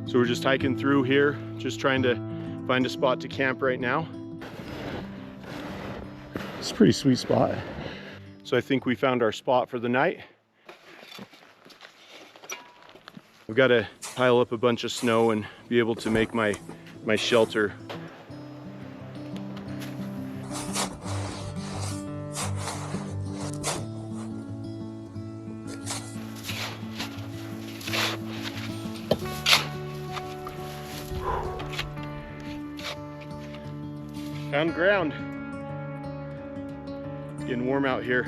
So we're just hiking through here, just trying to find a spot to camp right now. It's a pretty sweet spot. So I think we found our spot for the night. We've got to pile up a bunch of snow and be able to make my shelter. Found ground. It's getting warm out here.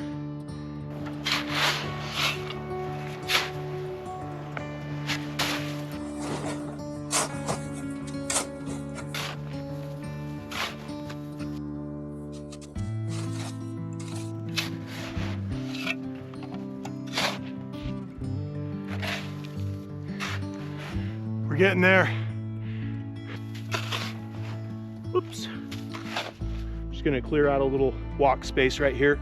We're getting there. Whoops. Just gonna clear out a little walk space right here.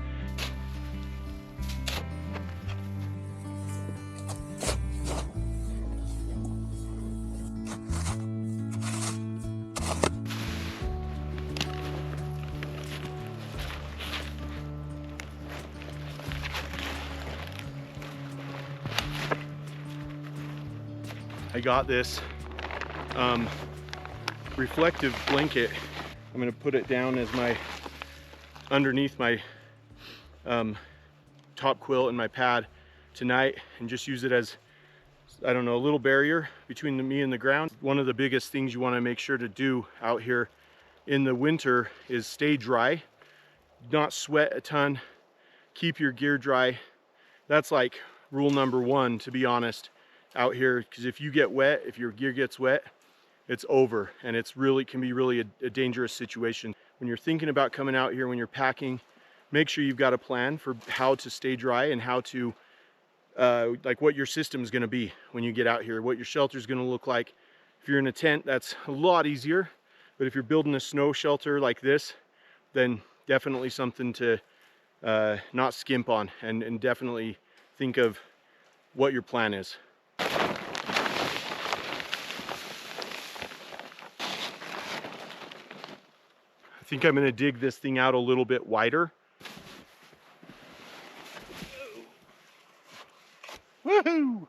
I got this reflective blanket. I'm gonna put it down as my underneath my top quilt and my pad tonight, and just use it as, I don't know, a little barrier between me and the ground. One of the biggest things you want to make sure to do out here in the winter is stay dry, not sweat a ton, keep your gear dry. That's like rule number one, to be honest, out here, because if you get wet, if your gear gets wet, it's over, and it's really can be really a dangerous situation. When you're thinking about coming out here, when you're packing, make sure you've got a plan for how to stay dry and how to like what your system is going to be when you get out here, what your shelter is going to look like. If you're in a tent, that's a lot easier, but if you're building a snow shelter like this, then definitely something to not skimp on, and definitely think of what your plan is. I think I'm going to dig this thing out a little bit wider. Woohoo!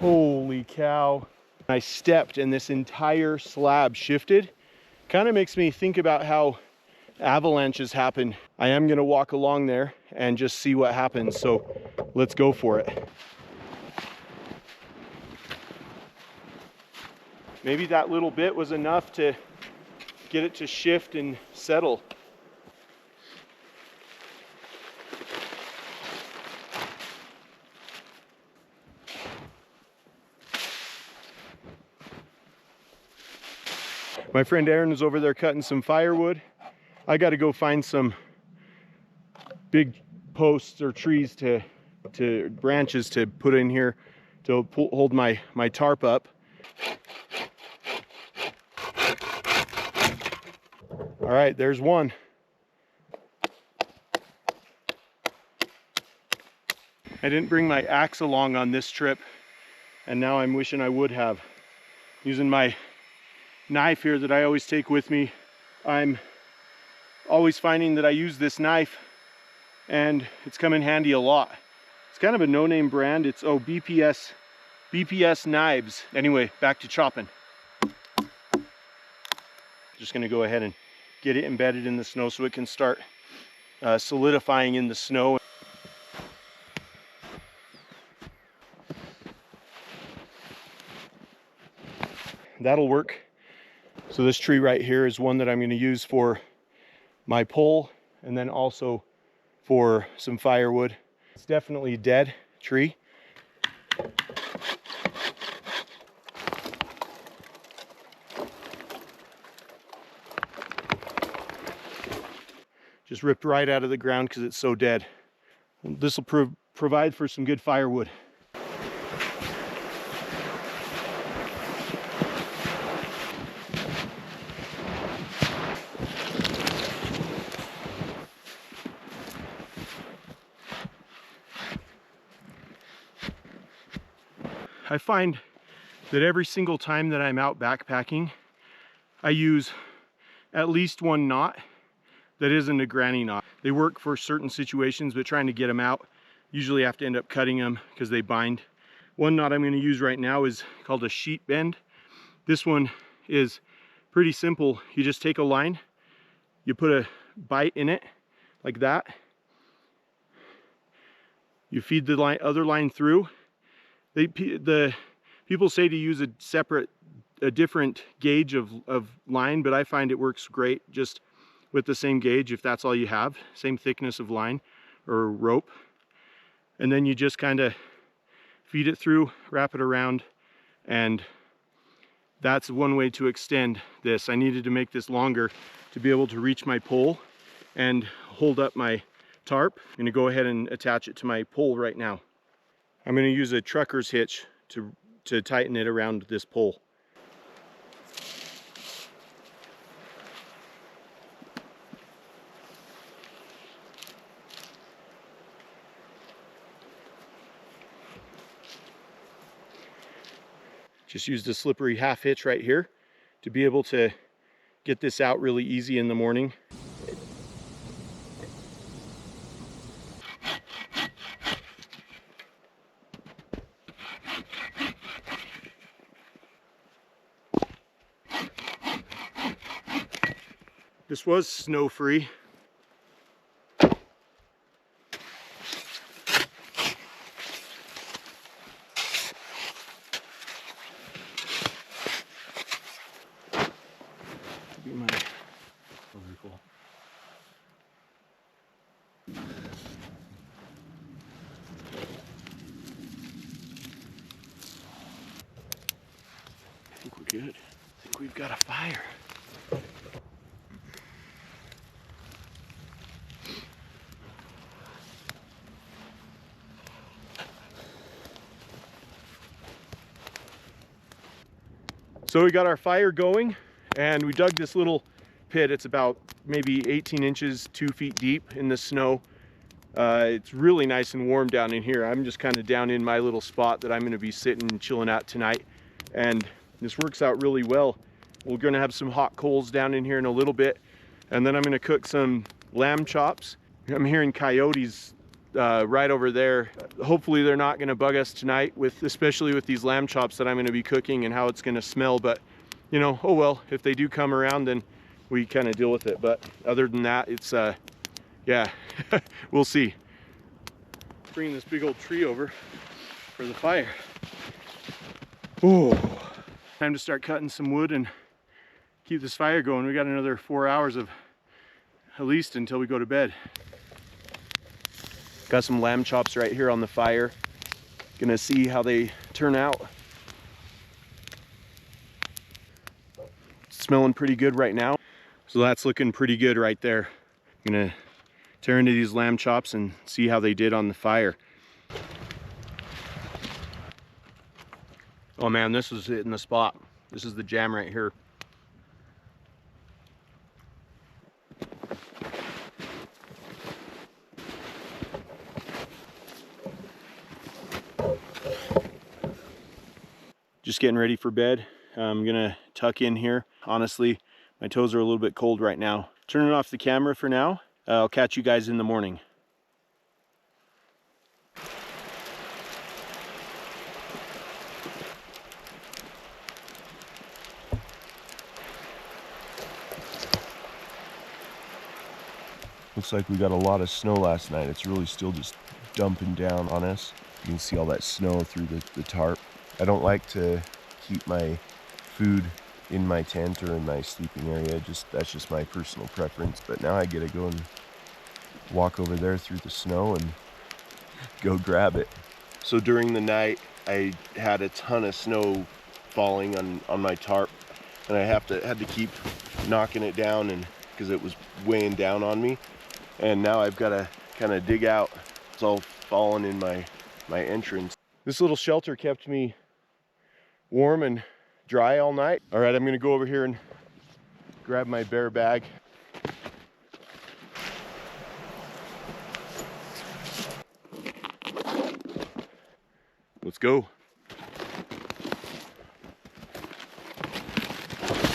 Holy cow. I stepped and this entire slab shifted. Kind of makes me think about how avalanches happen. I am going to walk along there and just see what happens. So let's go for it. Maybe that little bit was enough to get it to shift and settle. My friend Aaron is over there cutting some firewood. I got to go find some big posts or trees to branches to put in here to hold my tarp up. All right, there's one. I didn't bring my axe along on this trip, and now I'm wishing I would have. Using my knife here that I always take with me, I'm always finding that I use this knife and it's come in handy a lot. It's kind of a no-name brand. It's BPS knives. Anyway, back to chopping. Just gonna go ahead and get it embedded in the snow so it can start solidifying in the snow. That'll work. So this tree right here is one that I'm going to use for my pole, and then also for some firewood. It's definitely a dead tree. Just ripped right out of the ground because it's so dead. This will provide for some good firewood. I find that every single time that I'm out backpacking, I use at least one knot that isn't a granny knot. They work for certain situations, but trying to get them out, usually have to end up cutting them because they bind. One knot I'm going to use right now is called a sheet bend. This one is pretty simple. You just take a line, you put a bite in it like that. You feed the other line through. The people say to use a different gauge of line, but I find it works great just with the same gauge if that's all you have, same thickness of line or rope. And then you just kind of feed it through, wrap it around, and that's one way to extend this. I needed to make this longer to be able to reach my pole and hold up my tarp. I'm gonna go ahead and attach it to my pole right now. I'm gonna use a trucker's hitch to tighten it around this pole. Just used a slippery half hitch right here to be able to get this out really easy in the morning. This was snow free. Be my overcool. I think we're good. I think we've got a fire. So we got our fire going and we dug this little pit. It's about maybe 18 inches, 2 feet deep in the snow. It's really nice and warm down in here. I'm just kind of down in my little spot that I'm going to be sitting and chilling at tonight. And this works out really well. We're going to have some hot coals down in here in a little bit. And then I'm going to cook some lamb chops. I'm hearing coyotes right over there. Hopefully they're not going to bug us tonight, especially with these lamb chops that I'm going to be cooking and how it's going to smell. But you know, oh well, if they do come around, then we kind of deal with it. But other than that, it's yeah, we'll see. Bring this big old tree over for the fire. Oh, time to start cutting some wood and keep this fire going. We got another 4 hours of at least until we go to bed. Got some lamb chops right here on the fire. Gonna see how they turn out. Smelling pretty good right now. So that's looking pretty good right there. I'm gonna tear into these lamb chops and see how they did on the fire. Oh man, this is hitting the spot. This is the jam right here. Just getting ready for bed. I'm gonna tuck in here. Honestly, my toes are a little bit cold right now. Turning off the camera for now. I'll catch you guys in the morning. Looks like we got a lot of snow last night. It's really still just dumping down on us. You can see all that snow through the tarp. I don't like to keep my food in my tent or in my sleeping area. That's just my personal preference. But now I get to go and walk over there through the snow and go grab it. So during the night, I had a ton of snow falling on my tarp, and I had to keep knocking it down, and because it was weighing down on me. And now I've got to kind of dig out It's all fallen in my entrance. This little shelter kept me warm and dry all night. All right, I'm gonna go over here and grab my bear bag. Let's go.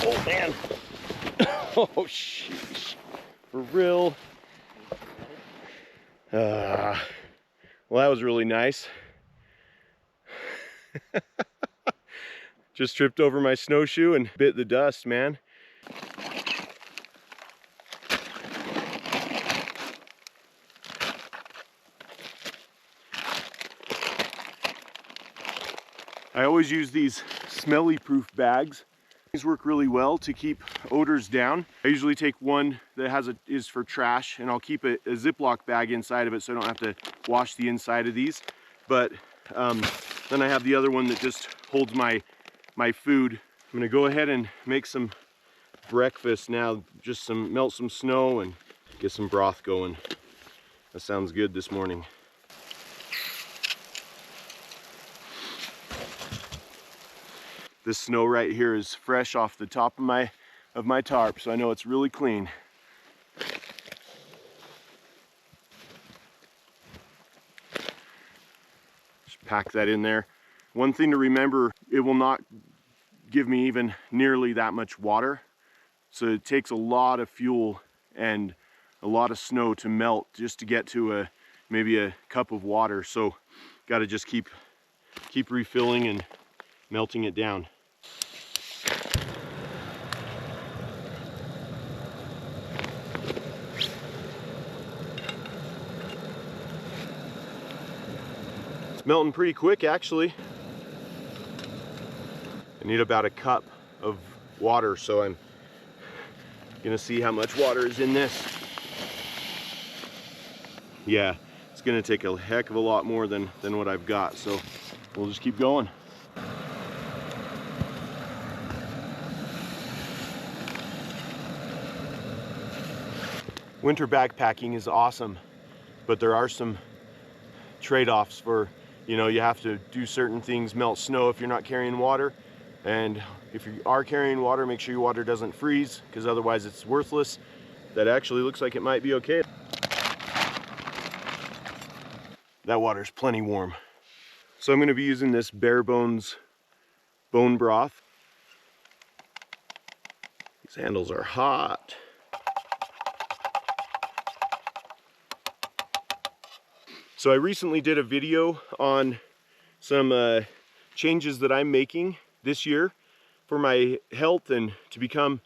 Oh man. Oh sheesh. For real. Well, that was really nice. Just tripped over my snowshoe and bit the dust, man. I always use these smelly proof bags. These work really well to keep odors down. I usually take one that is for trash, and I'll keep a Ziploc bag inside of it so I don't have to wash the inside of these. But then I have the other one that just holds my food. I'm gonna go ahead and make some breakfast now. Just melt some snow and get some broth going. That sounds good this morning. This snow right here is fresh off the top of my tarp, so I know it's really clean. Just pack that in there. One thing to remember, it will not give me even nearly that much water. So it takes a lot of fuel and a lot of snow to melt just to get to maybe a cup of water. So got to just keep refilling and melting it down. It's melting pretty quick actually. I need about a cup of water, so I'm gonna see how much water is in this. Yeah, it's gonna take a heck of a lot more than what I've got, so we'll just keep going. Winter backpacking is awesome, but there are some trade-offs for, you know, you have to do certain things, melt snow if you're not carrying water. And if you are carrying water, make sure your water doesn't freeze, because otherwise it's worthless. That actually looks like it might be okay. That water's plenty warm. So I'm gonna be using this Bare Bones bone broth. These handles are hot. So I recently did a video on some changes that I'm making this year for my health and to become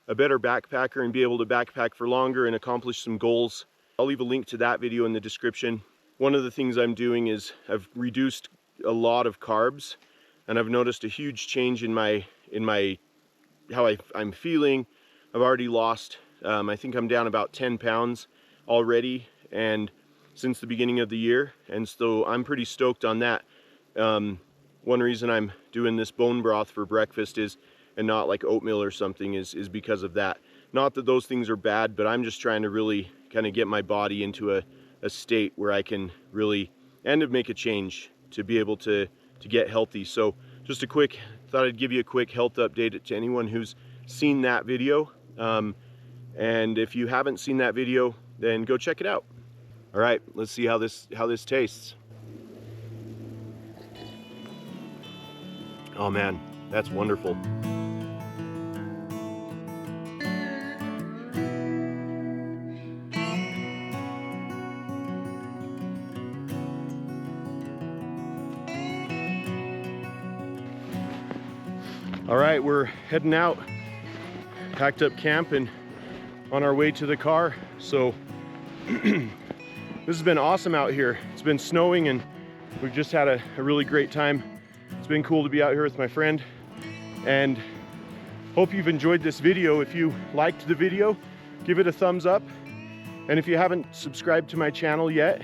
a better backpacker and be able to backpack for longer and accomplish some goals. I'll leave a link to that video in the description. One of the things I'm doing is I've reduced a lot of carbs, and I've noticed a huge change in how I'm feeling. I've already lost, I think I'm down about 10 pounds already, and since the beginning of the year, and so I'm pretty stoked on that. One reason I'm doing this bone broth for breakfast and not like oatmeal or something is because of that. Not that those things are bad, but I'm just trying to really kind of get my body into a state where I can really make a change to be able to get healthy. So just thought I'd give you a quick health update to anyone who's seen that video. And if you haven't seen that video, then go check it out. All right, let's see how this tastes. Oh man, that's wonderful. All right, we're heading out. Packed up camp and on our way to the car. So this has been awesome out here. It's been snowing and we've just had a really great time. It's been cool to be out here with my friend, and hope you've enjoyed this video. If you liked the video, give it a thumbs up. And if you haven't subscribed to my channel yet,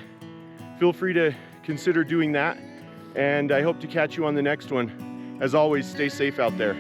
feel free to consider doing that. And I hope to catch you on the next one. As always, stay safe out there.